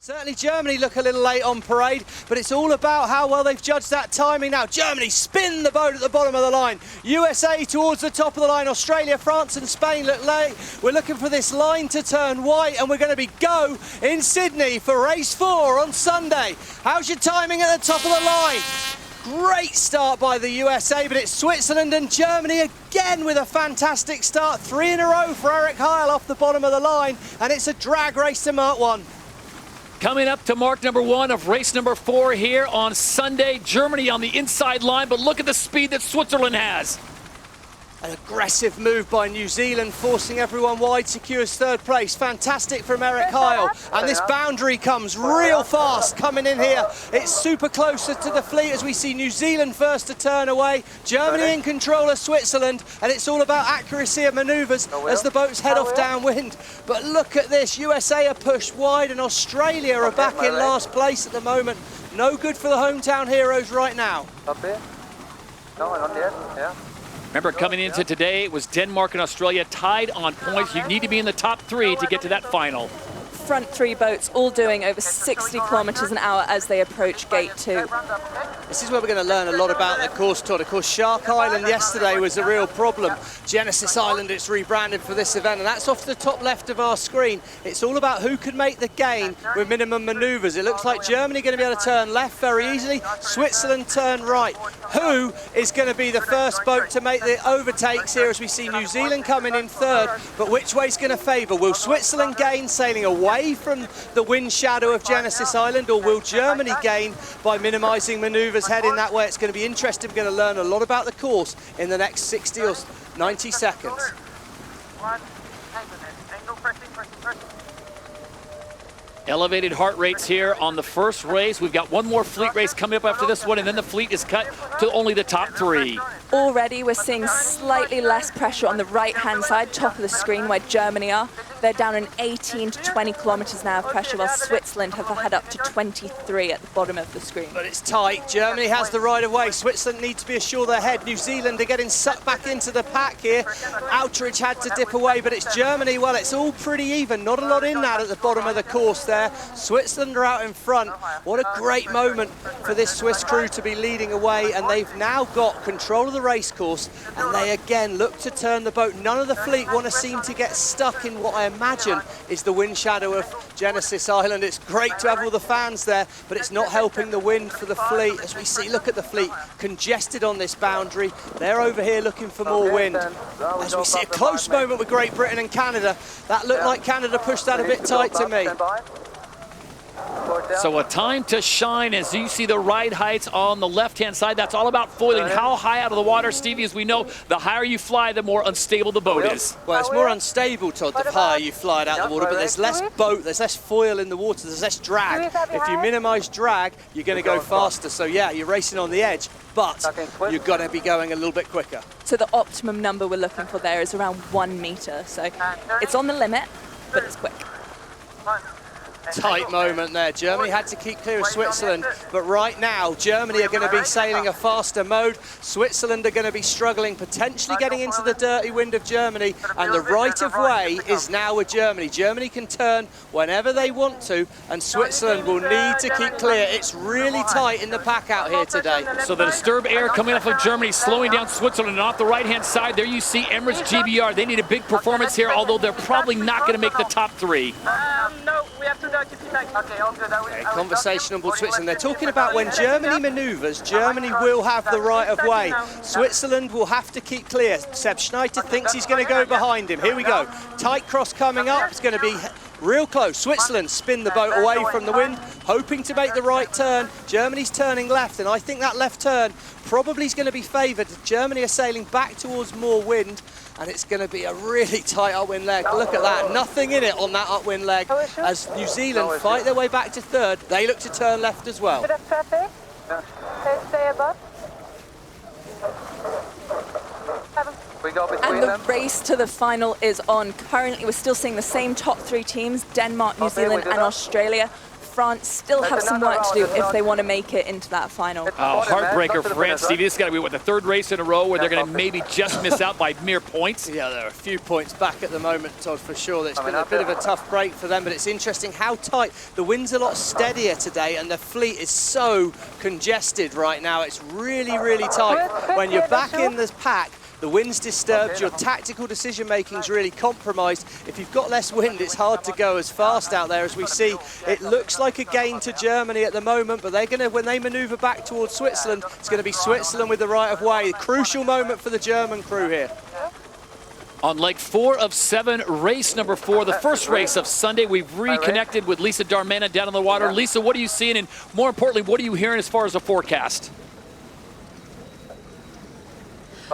Certainly Germany look a little late on parade, but it's all about how well they've judged that timing now. Germany spin the boat at the bottom of the line. USA towards the top of the line. Australia, France and Spain look late. We're looking for this line to turn white, and we're going to be go in Sydney for race 4 on Sunday. How's your timing at the top of the line? Great start by the USA, but it's Switzerland and Germany again with a fantastic start. 3 in a row for Eric Heil off the bottom of the line, and it's a drag race to Mark 1. Coming up to mark number 1 of race number 4 here on Sunday. Germany on the inside line, but look at the speed that Switzerland has. An aggressive move by New Zealand, forcing everyone wide, secures 3rd place. Fantastic from Eric Heil. And this boundary comes real fast coming in here. It's super closer to the fleet as we see New Zealand first to turn away. Germany in control of Switzerland, and it's all about accuracy of manoeuvres as the boats head off downwind. But look at this, USA are pushed wide and Australia are back in last place at the moment. No good for the hometown heroes right now. Up here? No, not yet, yeah. Remember, coming into today, it was Denmark and Australia tied on points. You need to be in the top 3 to get to that final. Front 3 boats all doing over 60 kilometers an hour as they approach gate 2. This is where we're going to learn a lot about the course, Todd. Of course, Shark Island yesterday was a real problem. Genesis Island, it's rebranded for this event, and that's off the top left of our screen. It's all about who can make the gain with minimum manoeuvres. It looks like Germany going to be able to turn left very easily, Switzerland turn right. Who is going to be the first boat to make the overtakes here as we see New Zealand coming in 3rd, but which way is going to favour? Will Switzerland gain sailing away from the wind shadow of Genesis Island, or will Germany gain by minimising manoeuvres heading that way? It's going to be interesting. We're going to learn a lot about the course in the next 60 or 90 seconds. Elevated heart rates here on the first race. We've got one more fleet race coming up after this one, and then the fleet is cut to only the top 3. Already we're seeing slightly less pressure on the right-hand side, top of the screen where Germany are. They're down in 18 to 20 kilometers an hour of pressure, while Switzerland have had up to 23 at the bottom of the screen. But it's tight. Germany has the right of way. Switzerland need to be assured they're ahead. New Zealand are getting sucked back into the pack here. Outridge had to dip away, but it's Germany. Well, it's all pretty even. Not a lot in that at the bottom of the course there. Switzerland are out in front. What a great moment for this Swiss crew to be leading away, and they've now got control of the race course, and they again look to turn the boat. None of the fleet want to seem to get stuck in what I imagine is the wind shadow of Genesis Island. It's great to have all the fans there, but it's not helping the wind for the fleet. As we see, look at the fleet congested on this boundary. They're over here looking for more wind. As we see a close moment with Great Britain and Canada. That looked like Canada pushed that a bit tight to me. So a time to shine as you see the ride heights on the left-hand side. That's all about foiling. How high out of the water, Stevie? As we know, the higher you fly, the more unstable the boat is. Well, it's more unstable, Todd, the higher you fly it out of the water, but there's less boat, there's less foil in the water, there's less drag. If you minimise drag, you're going to go faster. So yeah, you're racing on the edge, but you've got to be going a little bit quicker. So the optimum number we're looking for there is around 1 meter. So it's on the limit, but it's quick. Tight moment there. Germany had to keep clear of Switzerland, but right now Germany are going to be sailing a faster mode. Switzerland are going to be struggling, potentially getting into the dirty wind of Germany, and the right of way is now with Germany. Germany can turn whenever they want to, and Switzerland will need to keep clear. It's really tight in the pack out here today. So the disturbed air coming off of Germany slowing down Switzerland, and off the right-hand side there you see Emirates GBR. They need a big performance here, although they're probably not going to make the top 3. No, we have to okay, all good. Conversation on board Switzerland. They're talking about when Germany manoeuvres, Germany will have the right of way. Switzerland will have to keep clear. Seb Schneider thinks he's going to go behind him. Here we go. Tight cross coming up. It's going to be real close. Switzerland spin the boat away from the wind, hoping to make the right turn. Germany's turning left, and I think that left turn probably is going to be favoured. Germany are sailing back towards more wind, and it's going to be a really tight upwind leg. Look at that, nothing in it on that upwind leg. As New Zealand fight their way back to 3rd, they look to turn left as well. Stay above. And the race to the final is on. Currently, we're still seeing the same top 3 teams, Denmark, New Zealand and Australia. France still have some work to do if they want to make it into that final. Oh, heartbreaker for France, Stevie. This has got to be, what, the third race in a row where they're going to maybe just miss out by mere points? Yeah, there are a few points back at the moment, Todd, for sure. It's been a bit of a tough break for them, but it's interesting how tight. The wind's a lot steadier today, and the fleet is so congested right now. It's really, really tight. When you're back in the pack, the wind's disturbed, your tactical decision-making is really compromised. If you've got less wind, it's hard to go as fast out there as we see. It looks like a gain to Germany at the moment, but they're going to, when they manoeuvre back towards Switzerland, it's going to be Switzerland with the right of way. Crucial moment for the German crew here. On leg 4 of 7, race number 4, the first race of Sunday, we've reconnected with Lisa Darmana down on the water. Lisa, what are you seeing, and more importantly, what are you hearing as far as a forecast?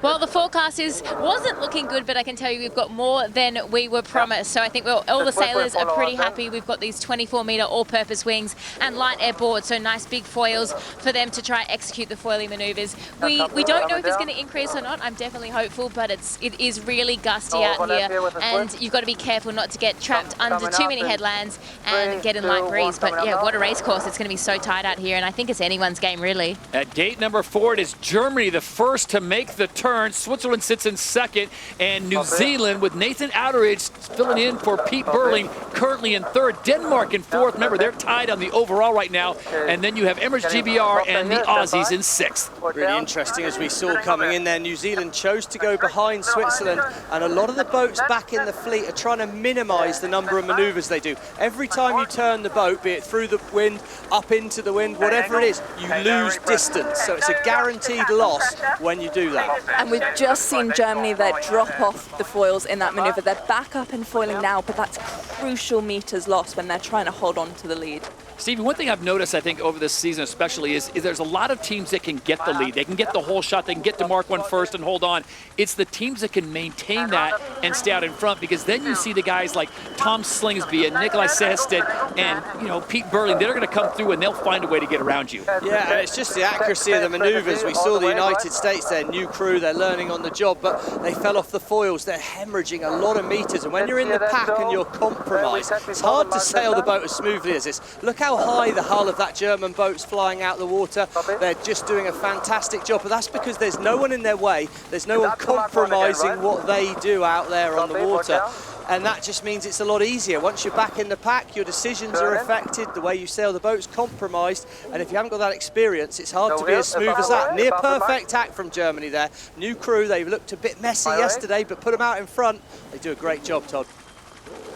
Well, the forecast wasn't looking good, but I can tell you we've got more than we were promised. So I think all the sailors are pretty happy. We've got these 24-metre all-purpose wings and light air boards, so nice big foils for them to try execute the foiling manoeuvres. We don't know if it's going to increase or not. I'm definitely hopeful, but it is really gusty out here, and you've got to be careful not to get trapped under too many headlands and get in light breeze. But yeah, what a race course. It's going to be so tight out here, and I think it's anyone's game, really. At gate number 4, it is Germany, the first to make the turn. Switzerland sits in second, and New Zealand with Nathan Outeridge filling in for Pete Burling currently in third. Denmark in fourth. Remember, they're tied on the overall right now. And then you have Emirates GBR and the Aussies in sixth. Really interesting, as we saw coming in there. New Zealand chose to go behind Switzerland, and a lot of the boats back in the fleet are trying to minimize the number of maneuvers they do. Every time you turn the boat, be it through the wind, up into the wind, whatever it is, you lose distance. So it's a guaranteed loss when you do that. And we've just seen Germany there drop off the foils in that manoeuvre. They're back up in foiling now, but that's crucial meters lost when they're trying to hold on to the lead. Stevie, one thing I've noticed, I think, over this season especially is there's a lot of teams that can get the lead. They can get the whole shot. They can get to mark one first and hold on. It's the teams that can maintain that and stay out in front, because then you see the guys like Tom Slingsby and Nikolai Sehested and, you know, Pete Burling. They're going to come through and they'll find a way to get around you. Yeah, and it's just the accuracy of the maneuvers. We saw the United States, their new crew, they're learning on the job, but they fell off the foils. They're hemorrhaging a lot of meters, and when you're in the pack and you're compromised, it's hard to sail the boat as smoothly as this. Look how high the hull of that German boat's flying out the water. They're just doing a fantastic job, but that's because there's no one in their way. There's no one compromising what they do out there on the water. And that just means it's a lot easier. Once you're back in the pack, your decisions are affected, the way you sail the boat's compromised, and if you haven't got that experience, it's hard to be as smooth as that. Near perfect act from Germany there. New crew, they looked a bit messy yesterday, but put them out in front. They do a great job, Todd.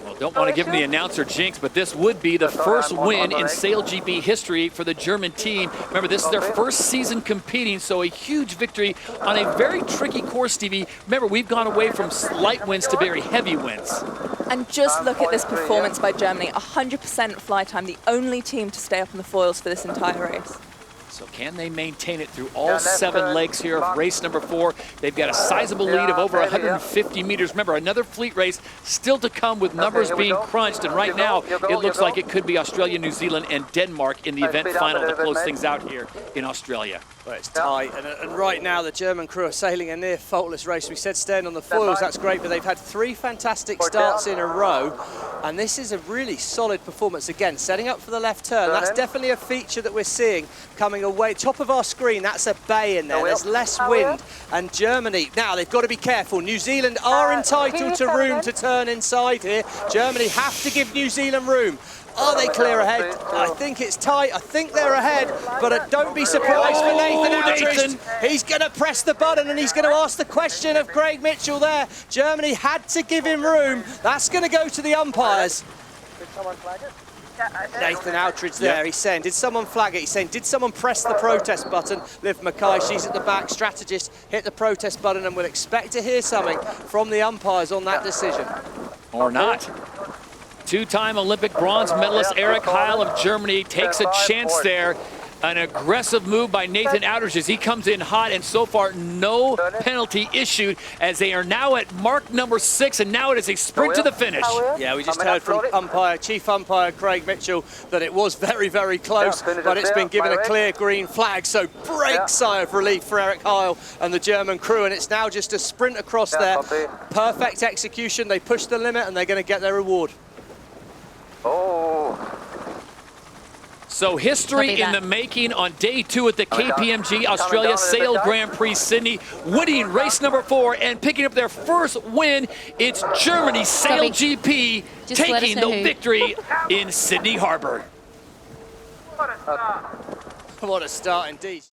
Well, don't want to give him the announcer jinx, but this would be the first win in SailGP history for the German team. Remember, this is their first season competing, so a huge victory on a very tricky course, Stevie. Remember, we've gone away from light winds to very heavy winds. And just look at this performance by Germany. 100% fly time, the only team to stay up on the foils for this entire race. So can they maintain it through all 7 legs here of race number 4? They've got a sizable lead of over 150 meters. Remember, another fleet race still to come with numbers being crunched. And right now, it looks like it could be Australia, New Zealand, and Denmark in the event final to close things out here in Australia. Well, it's tight, and right now the German crew are sailing a near faultless race. We said staying on the foils, that's great, but they've had 3 fantastic starts in a row, and this is a really solid performance. Again, setting up for the left turn, that's definitely a feature that we're seeing coming away. Top of our screen, that's a bay in there, there's less wind, and Germany, now they've got to be careful. New Zealand are entitled to room to turn inside here. Germany have to give New Zealand room. Are they clear ahead? I think it's tight. I think they're ahead, but don't be surprised for Nathan Outeridge. He's going to press the button and he's going to ask the question of Craig Mitchell there. Germany had to give him room. That's going to go to the umpires. Did someone flag it? Nathan Outeridge there, he's saying, did someone flag it? He's saying, did someone press the protest button? Liv Mackay, she's at the back, strategist, hit the protest button, and we'll expect to hear something from the umpires on that decision. Or not. 2-time Olympic bronze medalist Eric Heil of Germany takes a chance there. An aggressive move by Nathan Outeridge as he comes in hot, and so far no penalty issued as they are now at mark number 6, and now it is a sprint to the finish. Yeah, we just heard from Chief Umpire Craig Mitchell that it was very, very close, but it's been given a clear green flag, so great sigh of relief for Eric Heil and the German crew, and it's now just a sprint across there. Perfect execution, they pushed the limit and they're going to get their reward. Oh. So history Copy in that. the making on day 2 at the KPMG Australia Sail Grand Prix Sydney, winning race number 4 and picking up their first win. It's Germany Sail GP Just let us taking know the who. victory in Sydney Harbour. What a start indeed.